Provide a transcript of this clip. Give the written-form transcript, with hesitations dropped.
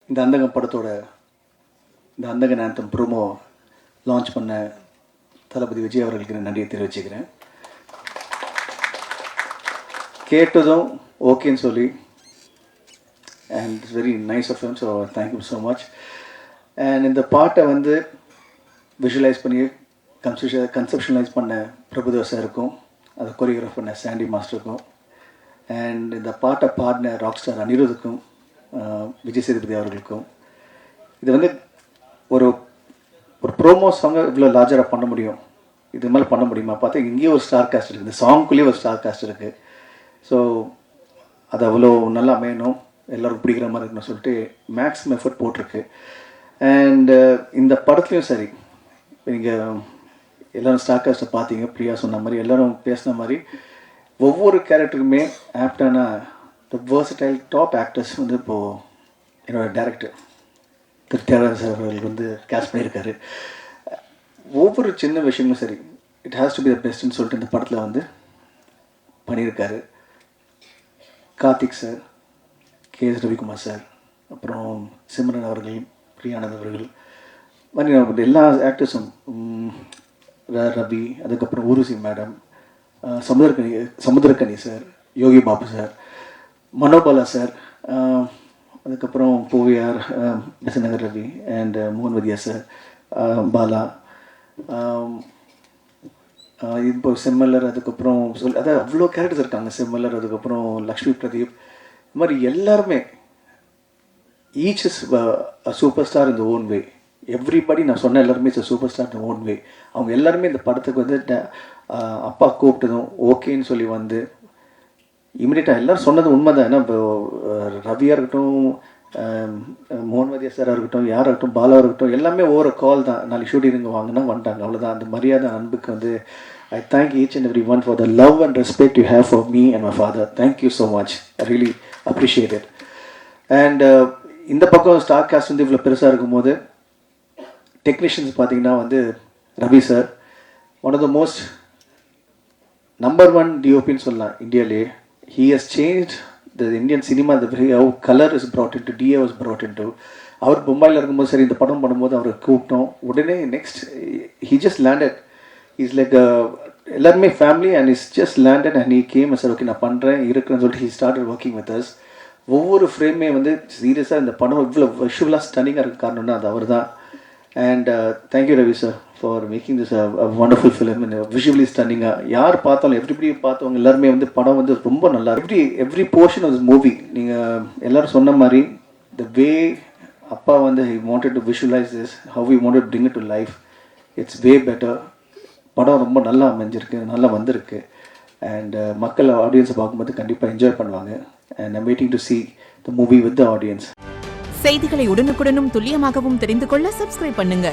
இந்த அந்தகம் படத்தோட இந்த அந்தகன் ஆந்தம் ப்ரோமோ லான்ச் பண்ண தளபதி விஜய் அவர்களுக்கு நன்றியை தெரிவிச்சுக்கிறேன். கேட்டதும் ஓகேன்னு சொல்லி and it's very nice of him, so thank you so much. And இந்த பாட்டை வந்து விஷுவலைஸ் பண்ணி கன்செப்ஷனலைஸ் பண்ண பிரபுதேவா சாருக்கும், அதை கொரியோகிராஃப் பண்ண சாண்டி மாஸ்டருக்கும், அண்ட் இந்த பாட்டை பாடின ராக் ஸ்டார் அனிருத்துக்கும், விஜய் சேதுபதி அவர்களுக்கும். இது வந்து ஒரு ஒரு ப்ரோமோ சாங்கை இவ்வளோ லார்ஜராக பண்ண முடியும், இது மேலே பண்ண முடியுமா பார்த்தா இங்கேயே ஒரு ஸ்டார் காஸ்ட் இருக்குது, இந்த சாங்குள்ளேயே ஒரு ஸ்டார் காஸ்ட் இருக்குது. ஸோ அது அவ்வளோ நல்லா அமையணும், எல்லோருக்கும் பிடிக்கிற மாதிரி இருக்கணும்னு சொல்லிட்டு மேக்ஸிமம் எஃபர்ட் போட்டிருக்கு. அண்டு இந்த படத்துலையும் சரி, நீங்கள் எல்லோரும் ஸ்டார் காஸ்ட்டை பார்த்தீங்க, பிரியா சொன்ன மாதிரி எல்லோரும் பேசின மாதிரி ஒவ்வொரு கேரக்டருக்குமே ஆப்டான த வேர்சடைல் டாப் ஆக்டர்ஸ் வந்து இப்போது என்னோடய டேரக்டர் திரு தியாகராஜ சார் அவர்கள் வந்து கேஸ்ட் பண்ணியிருக்காரு. ஒவ்வொரு சின்ன விஷயங்களும் சரி, it has to be the பெஸ்ட்னு சொல்லிட்டு இந்த படத்தில் வந்து பண்ணியிருக்காரு. Karthik sir, KS. Ravikumar sir, அப்புறம் சிம்ரன் அவர்கள், பிரியானந்த் அவர்கள் மாதிரி எல்லா ஆக்டர்ஸும், ரவி, அதுக்கப்புறம் Urvashi madam, Samuthirakani sir, Yogi Babu sir, Manobala sir, அதுக்கப்புறம் பூவியார், நகர் ரவி அண்ட் மோகன்வதியா சார், பாலா, இப்போ செம்மல்லர், அதுக்கப்புறம் அதாவது அவ்வளோ கேரக்டர்ஸ் இருக்காங்க. செம்மல்லர், அதுக்கப்புறம் லக்ஷ்மி பிரதீப், இது மாதிரி எல்லாருமே ஈச் இஸ் சூப்பர் ஸ்டார் இந்த ஓன் வே. எவ்ரிபடி நான் சொன்ன எல்லாருமே இட்ஸ் சூப்பர் ஸ்டார் இந்த ஓன் வே. அவங்க எல்லாருமே இந்த படத்துக்கு வந்து அப்பா கூப்பிட்டதும் ஓகேன்னு சொல்லி வந்து இமீடியட்டாக எல்லோரும் சொன்னது உண்மை தான். ஏன்னா இப்போ ரவியாக இருக்கட்டும், மோகன்வதியா சாராக இருக்கட்டும், யாராக இருக்கட்டும், பாலாவாக இருக்கட்டும், எல்லாமே ஒவ்வொரு கால் தான். நாளைக்கு ஷூட்டிங் இங்கே வாங்கினா வந்துட்டாங்க, அவ்வளோதான். அந்த மரியாதை அன்புக்கு வந்து I thank each and every one for the love and respect you have for me and my father. Thank you so much, I really appreciate it. And இந்த பக்கம் ஸ்டார் காஸ்ட் வந்து இவ்வளோ பெருசாக இருக்கும்போது டெக்னீஷியன்ஸ் பார்த்தீங்கன்னா வந்து Ravi sir one of the most number 1 டிஓபின்னு சொல்லலாம் இந்தியாவிலே. He has changed the Indian cinema, the way how color is brought into, DA was brought into. அவர் மும்பையில் இருக்கும்போது சரி, இந்த படம் பண்ணும்போது அவரை கூப்பிட்டோம். உடனே next he just landed. He's like எல்லாருமே family and is just landed and he came and said okay நான் பண்ணுறேன் இருக்கிறேன்னு சொல்லிட்டு he started working with us. ஒவ்வொரு ஃப்ரேமே வந்து சீரியஸாக இந்த படம் இவ்வளோ விஷுவலாக ஸ்டன்னிங்காக இருக்க காரணம்னா அது அவர் தான். And thank you Ravi sir for making this wonderful film and visually ஸ்டன்னிங்காக. யார் பார்த்தாலும் எவ்ரிபடி பார்த்தவங்க எல்லாருமே வந்து படம் வந்து ரொம்ப நல்லா every portion of this movie. நீங்கள் எல்லோரும் சொன்ன மாதிரி த வே அப்பா வந்து he wanted to visualise this, how we wanted to bring it to life, it's way better. படம் ரொம்ப நல்லா அமைஞ்சிருக்கு, நல்லா வந்திருக்கு. அண்ட் மக்கள் ஆடியன்ஸை பார்க்கும்போது கண்டிப்பாக என்ஜாய் பண்ணுவாங்க. And I'm waiting to see the movie with the audience. செய்திகளை உடனுக்குடனும் துல்லியமாகவும் தெரிந்து கொள்ள சப்ஸ்கிரைப் பண்ணுங்க.